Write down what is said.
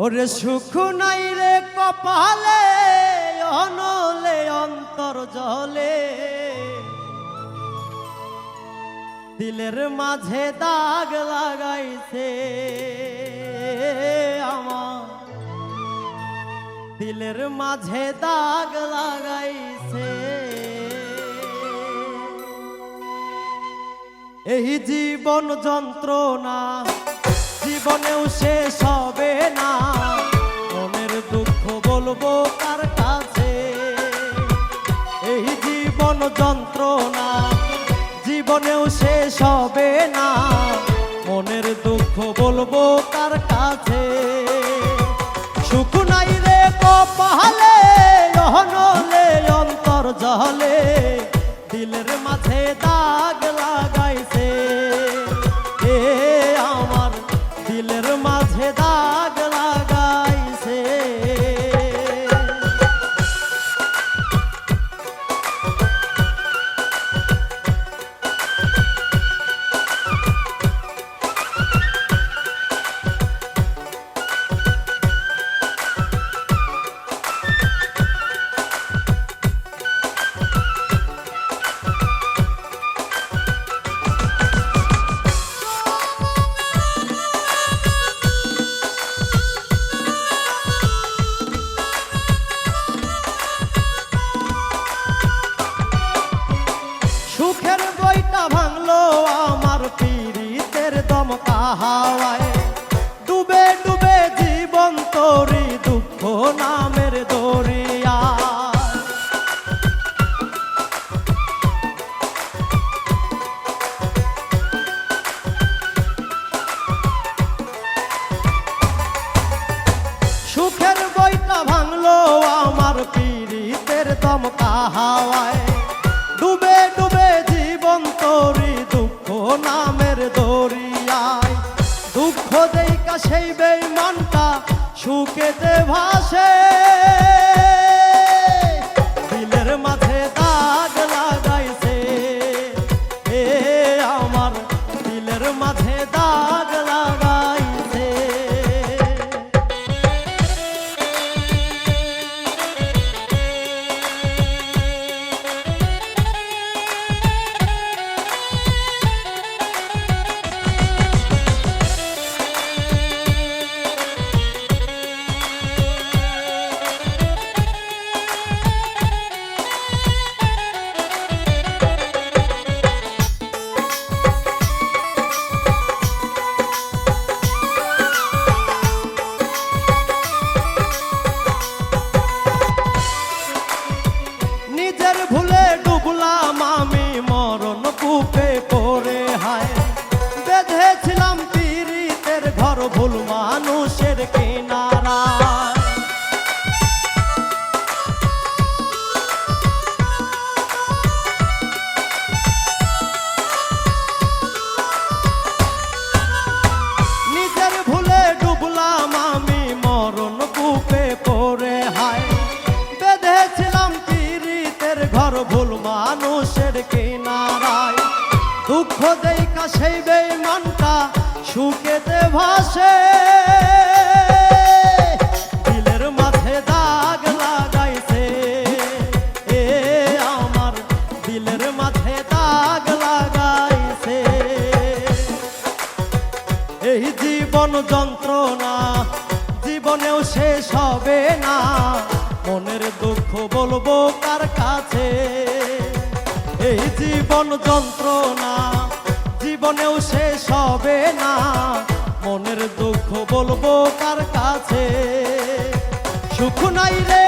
ওরে সুখ নাই রে কপালে, অনলে অন্তর জলে, দিলের মাঝে দাগ লাগাইছে আমার, দিলের মাঝে দাগ লাগাইছে। এই জীবন যন্ত্রণা জীবনেও শেষ হবে না, মনের দুঃখ বলবো কার কাছে। এই জীবন যন্ত্রণা জীবনেও শেষ হবে না, মনের দুঃখ বলবো কার কাছে। সুখ নাই রে কপালে, অনলে অন্তর জলে, দিলের মাঝে দাগ লাগাইছে এ আমার, দিলের মাঝে দাগ লাগাইছে। সুখের বইটা ভাঙলো আমার পীড়িতের দমকা হাওয়ায়, ডুবে ডুবে জীবন তোরি দুঃখ নামের দরিয়া। সুখের বইটা ভাঙলো আমার পীড়িতের দমকা হাওয়ায়, ডুবে ডুবে জীবন তোরি দুঃখ নামের দরিয়ায়। দুঃখ দেইকা সেই বেঈমানটা সুখেতে ভাসে, দিলের মাঝে দাগ লাগাইছে এ আমার, দিলের মাঝে দাগ লাগাইছে। নিজের ভুলে ডুবলাম আমি মরণ কূপে পড়ে, হায় বেঁধেছিলাম পীড়িতের ঘর ভুল মানুষের কিনারা। নিজের ভুলে ডুবলাম আমি মরণ কূপে পড়ে, হায় বেঁধেছিলাম পীড়িতের ঘর ভুল মানুষের কিনারায়। দুঃখ দেইকা সেই বেঈমানটা সুখেতে ভাসে, দিলের মাঝে দাগ লাগাইছে এ আমার, দিলের মাঝে দাগ লাগাইছে। এই জীবন যন্ত্রণা জীবনেও শেষ হবে না, মনের দুঃখ বলবো কার কাছে। এই জীবন যন্ত্রণা জীবনেও শেষ হবে না, মনের দুঃখ বলবো কার কাছে। সুখ নাই রে